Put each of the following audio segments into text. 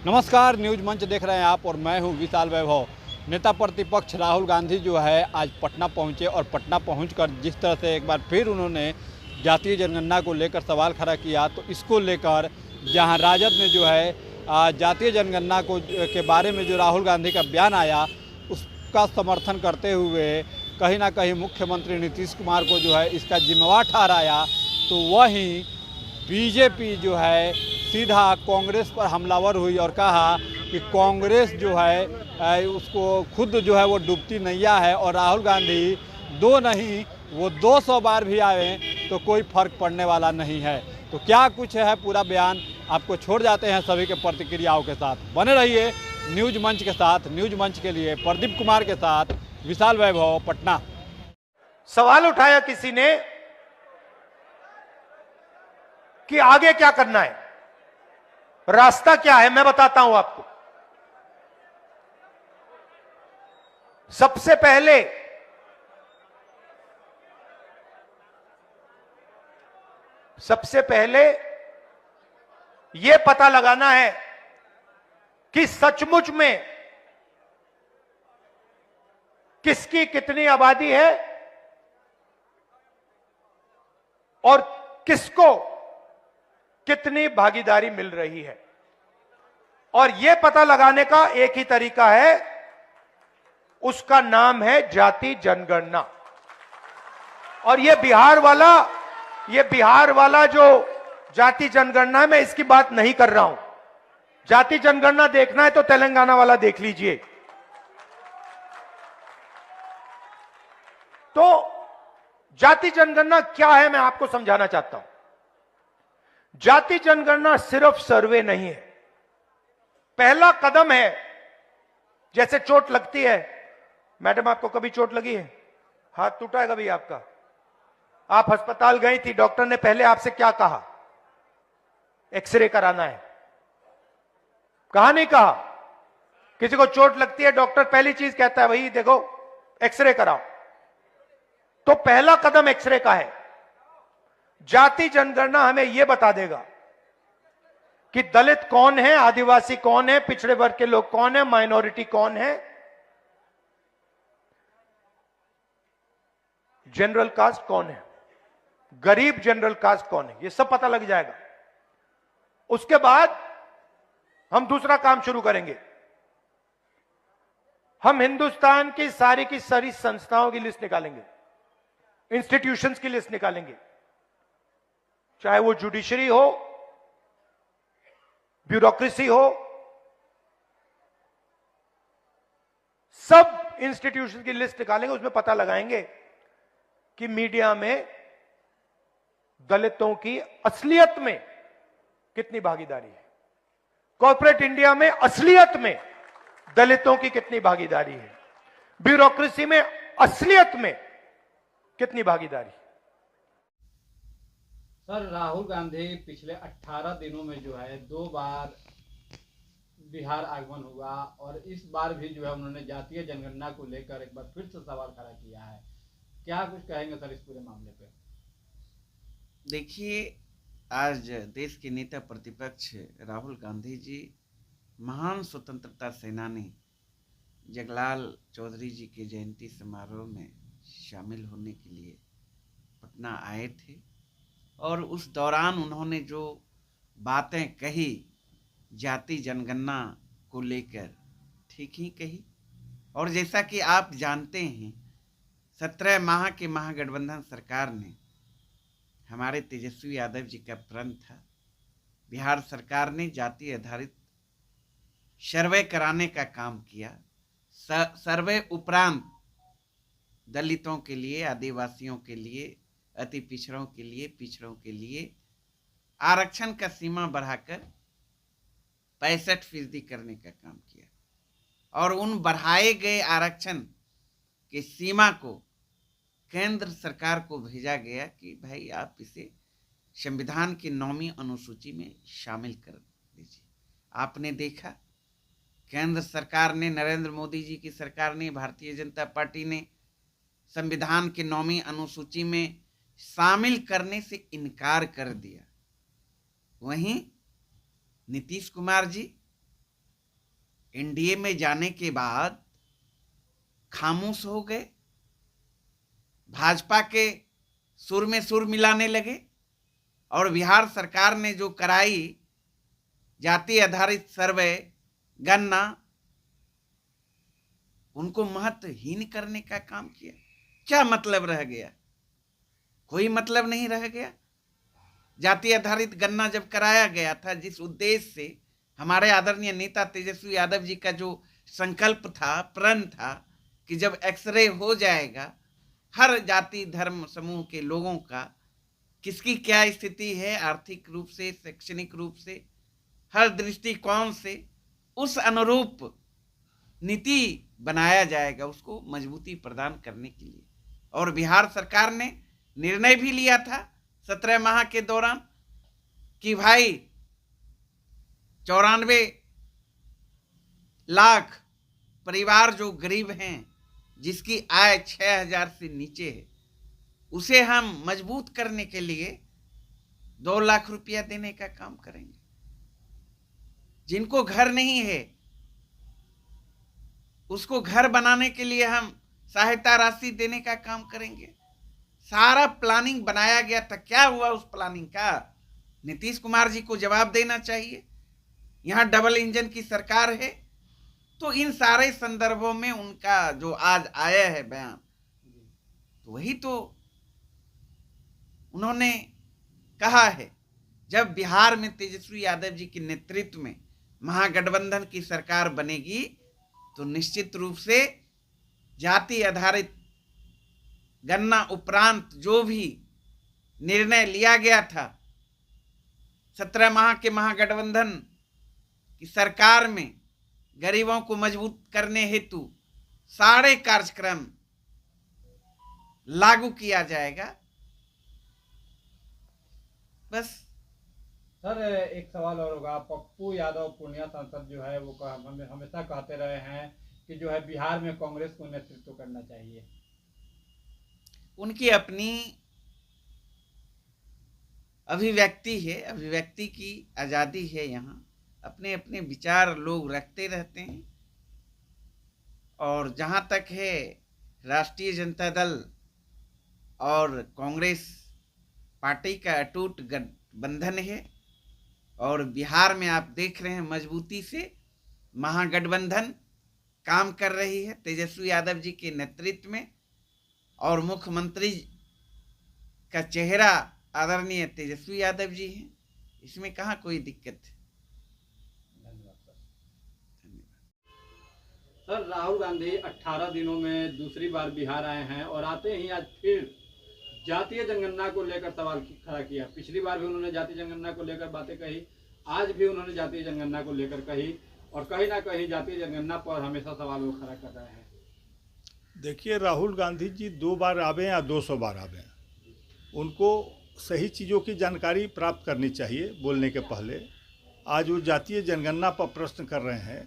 नमस्कार, न्यूज मंच देख रहे हैं आप और मैं हूं विशाल वैभव। नेता प्रतिपक्ष राहुल गांधी जो है आज पटना पहुंचे और पटना पहुंचकर जिस तरह से एक बार फिर उन्होंने जातीय जनगणना को लेकर सवाल खड़ा किया, तो इसको लेकर जहां राजद ने जो है जातीय जनगणना को के बारे में जो राहुल गांधी का बयान आया उसका समर्थन करते हुए कहीं ना कहीं मुख्यमंत्री नीतीश कुमार को जो है इसका जिम्मेवार ठहराया, तो वहीं बीजेपी जो है सीधा कांग्रेस पर हमलावर हुई और कहा कि कांग्रेस जो है उसको खुद जो है वो डूबती नैया है और राहुल गांधी दो नहीं वो 200 बार भी आए तो कोई फर्क पड़ने वाला नहीं है। तो क्या कुछ है पूरा बयान, आपको छोड़ जाते हैं सभी के प्रतिक्रियाओं के साथ। बने रहिए न्यूज मंच के साथ। न्यूज मंच के लिए प्रदीप कुमार के साथ विशाल वैभव, पटना। सवाल उठाया किसी ने कि आगे क्या करना है, रास्ता क्या है। मैं बताता हूं आपको। सबसे पहले यह पता लगाना है कि सचमुच में किसकी कितनी आबादी है और किसको कितनी भागीदारी मिल रही है। और यह पता लगाने का एक ही तरीका है, उसका नाम है जाति जनगणना। और यह बिहार वाला जो जाति जनगणना है, मैं इसकी बात नहीं कर रहा हूं। जाति जनगणना देखना है तो तेलंगाना वाला देख लीजिए। तो जाति जनगणना क्या है, मैं आपको समझाना चाहता हूं। जाति जनगणना सिर्फ सर्वे नहीं है, पहला कदम है। जैसे चोट लगती है, मैडम आपको कभी चोट लगी है, हाथ टूटा है कभी आपका, आप अस्पताल गई थी, डॉक्टर ने पहले आपसे क्या कहा? एक्सरे कराना है। कहा नहीं कहा? किसी को चोट लगती है, डॉक्टर पहली चीज कहता है भाई देखो एक्सरे कराओ। तो पहला कदम एक्सरे का है। जाति जनगणना हमें यह बता देगा कि दलित कौन है, आदिवासी कौन है, पिछड़े वर्ग के लोग कौन है, माइनॉरिटी कौन है, जनरल कास्ट कौन है, गरीब जनरल कास्ट कौन है, यह सब पता लग जाएगा। उसके बाद हम दूसरा काम शुरू करेंगे। हम हिंदुस्तान की सारी संस्थाओं की लिस्ट निकालेंगे, इंस्टीट्यूशंस की लिस्ट निकालेंगे, चाहे वो जुडिशरी हो, ब्यूरोक्रेसी हो, सब इंस्टीट्यूशन की लिस्ट निकालेंगे। उसमें पता लगाएंगे कि मीडिया में दलितों की असलियत में कितनी भागीदारी है, कॉर्पोरेट इंडिया में असलियत में दलितों की कितनी भागीदारी है, ब्यूरोक्रेसी में असलियत में कितनी भागीदारी। सर, राहुल गांधी पिछले 18 दिनों में जो है 2 बार बिहार आगमन हुआ और इस बार भी जो है उन्होंने जातीय जनगणना को लेकर एक बार फिर से सवाल खड़ा किया है। क्या कुछ कहेंगे सर इस पूरे मामले पे? देखिए, आज देश के नेता प्रतिपक्ष राहुल गांधी जी महान स्वतंत्रता सेनानी जगलाल चौधरी जी के जयंती समारोह में शामिल होने के लिए पटना आए थे और उस दौरान उन्होंने जो बातें कही जाति जनगणना को लेकर, ठीक ही कही। और जैसा कि आप जानते हैं, 17 माह के महागठबंधन सरकार ने, हमारे तेजस्वी यादव जी का प्रण था, बिहार सरकार ने जाति आधारित सर्वे कराने का काम किया। सर्वे उपरांत दलितों के लिए, आदिवासियों के लिए, अति पिछड़ों के लिए, पिछड़ों के लिए आरक्षण का सीमा बढ़ाकर 65% करने का काम किया और उन बढ़ाए गए आरक्षण की सीमा को केंद्र सरकार को भेजा गया कि भाई आप इसे संविधान की 9वीं अनुसूची में शामिल कर दीजिए। आपने देखा केंद्र सरकार ने, नरेंद्र मोदी जी की सरकार ने, भारतीय जनता पार्टी ने संविधान की 9वीं अनुसूची में शामिल करने से इनकार कर दिया। वहीं नीतीश कुमार जी एनडीए में जाने के बाद खामोश हो गए, भाजपा के सुर में सुर मिलाने लगे और बिहार सरकार ने जो कराई जाति आधारित सर्वे गणना, उनको महत्वहीन करने का काम किया। क्या मतलब रह गया? कोई मतलब नहीं रह गया। जाति आधारित गणना जब कराया गया था, जिस उद्देश्य से हमारे आदरणीय नेता तेजस्वी यादव जी का जो संकल्प था, प्रण था कि जब एक्सरे हो जाएगा हर जाति धर्म समूह के लोगों का, किसकी क्या स्थिति है आर्थिक रूप से, शैक्षणिक रूप से, हर दृष्टिकोण से, उस अनुरूप नीति बनाया जाएगा उसको मजबूती प्रदान करने के लिए। और बिहार सरकार ने निर्णय भी लिया था 17 माह के दौरान कि भाई 94 लाख परिवार जो गरीब हैं, जिसकी आय 6,000 से नीचे है, उसे हम मजबूत करने के लिए 2 लाख रुपया देने का काम करेंगे। जिनको घर नहीं है उसको घर बनाने के लिए हम सहायता राशि देने का काम करेंगे। सारा प्लानिंग बनाया गया था। क्या हुआ उस प्लानिंग का? नीतीश कुमार जी को जवाब देना चाहिए। यहाँ डबल इंजन की सरकार है, तो इन सारे संदर्भों में उनका जो आज आया है बयान, तो वही तो उन्होंने कहा है। जब बिहार में तेजस्वी यादव जी के नेतृत्व में महागठबंधन की सरकार बनेगी तो निश्चित रूप से जाति आधारित गणना उपरांत जो भी निर्णय लिया गया था 17 माह के महागठबंधन की सरकार में, गरीबों को मजबूत करने हेतु सारे कार्यक्रम लागू किया जाएगा। बस सर, एक सवाल और होगा। पप्पू यादव पूर्णिया सांसद जो है वो हमेशा कहते रहे हैं कि जो है बिहार में कांग्रेस को नेतृत्व करना चाहिए। उनकी अपनी अभिव्यक्ति है, अभिव्यक्ति की आज़ादी है। यहाँ अपने अपने विचार लोग रखते रहते हैं। और जहाँ तक है राष्ट्रीय जनता दल और कांग्रेस पार्टी का अटूट गठबंधन है और बिहार में आप देख रहे हैं मजबूती से महागठबंधन काम कर रही है तेजस्वी यादव जी के नेतृत्व में, और मुख्यमंत्री का चेहरा आदरणीय तेजस्वी यादव जी हैं। इसमें कहाँ कोई दिक्कत है। धन्यवाद सर। राहुल गांधी 18 दिनों में दूसरी बार बिहार आए हैं और आते ही आज फिर जातीय जनगणना को लेकर सवाल खड़ा किया। पिछली बार भी उन्होंने जातीय जनगणना को लेकर बातें कही, आज भी उन्होंने जातीय जनगणना को लेकर कही, और कहीं ना कहीं जातीय जनगणना पर हमेशा सवाल वो खड़ा कर रहे हैं। देखिए, राहुल गांधी जी 2 बार आवे या 200 बार आवे, उनको सही चीज़ों की जानकारी प्राप्त करनी चाहिए बोलने के पहले। आज वो जातीय जनगणना पर प्रश्न कर रहे हैं।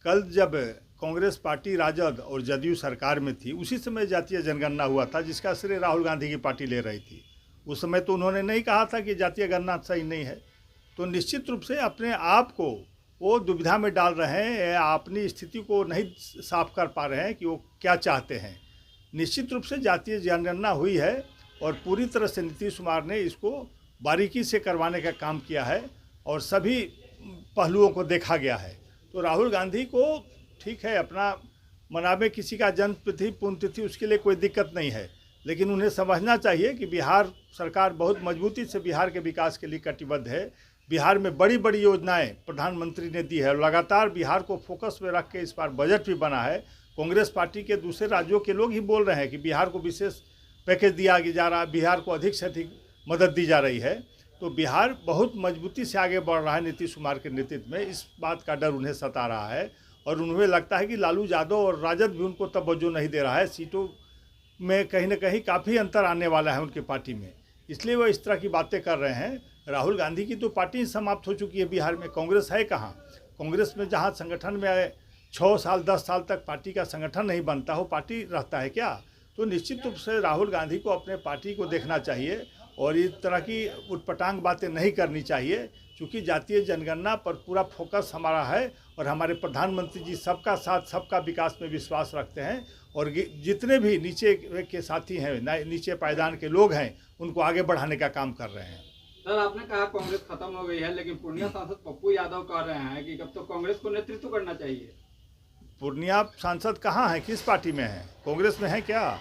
कल जब कांग्रेस पार्टी राजद और जदयू सरकार में थी, उसी समय जातीय जनगणना हुआ था जिसका श्रेय राहुल गांधी की पार्टी ले रही थी। उस समय तो उन्होंने नहीं कहा था कि जातीय गणना सही नहीं है। तो निश्चित रूप से अपने आप को वो दुविधा में डाल रहे हैं, अपनी स्थिति को नहीं साफ कर पा रहे हैं कि वो क्या चाहते हैं। निश्चित रूप से जातीय जनगणना हुई है और पूरी तरह से नीतीश कुमार ने इसको बारीकी से करवाने का काम किया है और सभी पहलुओं को देखा गया है। तो राहुल गांधी को ठीक है अपना मनावे किसी का जन्म तिथि पुण्यतिथि, उसके लिए कोई दिक्कत नहीं है, लेकिन उन्हें समझना चाहिए कि बिहार सरकार बहुत मजबूती से बिहार के विकास के लिए कटिबद्ध है। बिहार में बड़ी बड़ी योजनाएं प्रधानमंत्री ने दी है और लगातार बिहार को फोकस में रख के इस बार बजट भी बना है। कांग्रेस पार्टी के दूसरे राज्यों के लोग ही बोल रहे हैं कि बिहार को विशेष पैकेज दिया जा रहा है, बिहार को अधिक से अधिक मदद दी जा रही है। तो बिहार बहुत मजबूती से आगे बढ़ रहा है नीतीश कुमार के नेतृत्व में। इस बात का डर उन्हें सता रहा है और उन्हें लगता है कि लालू यादव और राजद भी उनको तवज्जो नहीं दे रहा है। सीटों में कहीं ना कहीं काफ़ी अंतर आने वाला है उनकी पार्टी में, इसलिए वो इस तरह की बातें कर रहे हैं। राहुल गांधी की तो पार्टी समाप्त हो चुकी है बिहार में, कांग्रेस है कहाँ। कांग्रेस में जहाँ संगठन में 6 साल 10 साल तक पार्टी का संगठन नहीं बनता हो, पार्टी रहता है क्या। तो निश्चित रूप से राहुल गांधी को अपने पार्टी को देखना चाहिए और इस तरह की उटपटांग बातें नहीं करनी चाहिए, क्योंकि जातीय जनगणना पर पूरा फोकस हमारा है और हमारे प्रधानमंत्री जी सबका साथ सबका विकास में विश्वास रखते हैं और जितने भी नीचे के साथी हैं, नीचे पायदान के लोग हैं, उनको आगे बढ़ाने का काम कर रहे हैं। सर, आपने कहा कांग्रेस खत्म हो गई है, लेकिन पूर्णिया सांसद पप्पू यादव कह रहे हैं कि अब तो कांग्रेस को नेतृत्व करना चाहिए। पूर्णिया सांसद कहाँ हैं, किस पार्टी में हैं? कांग्रेस में हैं क्या?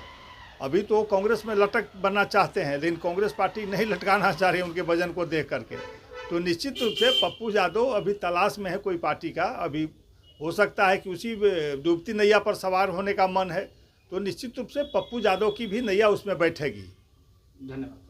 अभी तो कांग्रेस में लटक बनना चाहते हैं, लेकिन कांग्रेस पार्टी नहीं लटकाना चाह रही उनके वजन को देख करके। तो निश्चित रूप से पप्पू यादव अभी तलाश में है कोई पार्टी का, अभी हो सकता है कि उसी डूबती नैया पर सवार होने का मन है, तो निश्चित रूप से पप्पू यादव की भी नैया उसमें बैठेगी। धन्यवाद।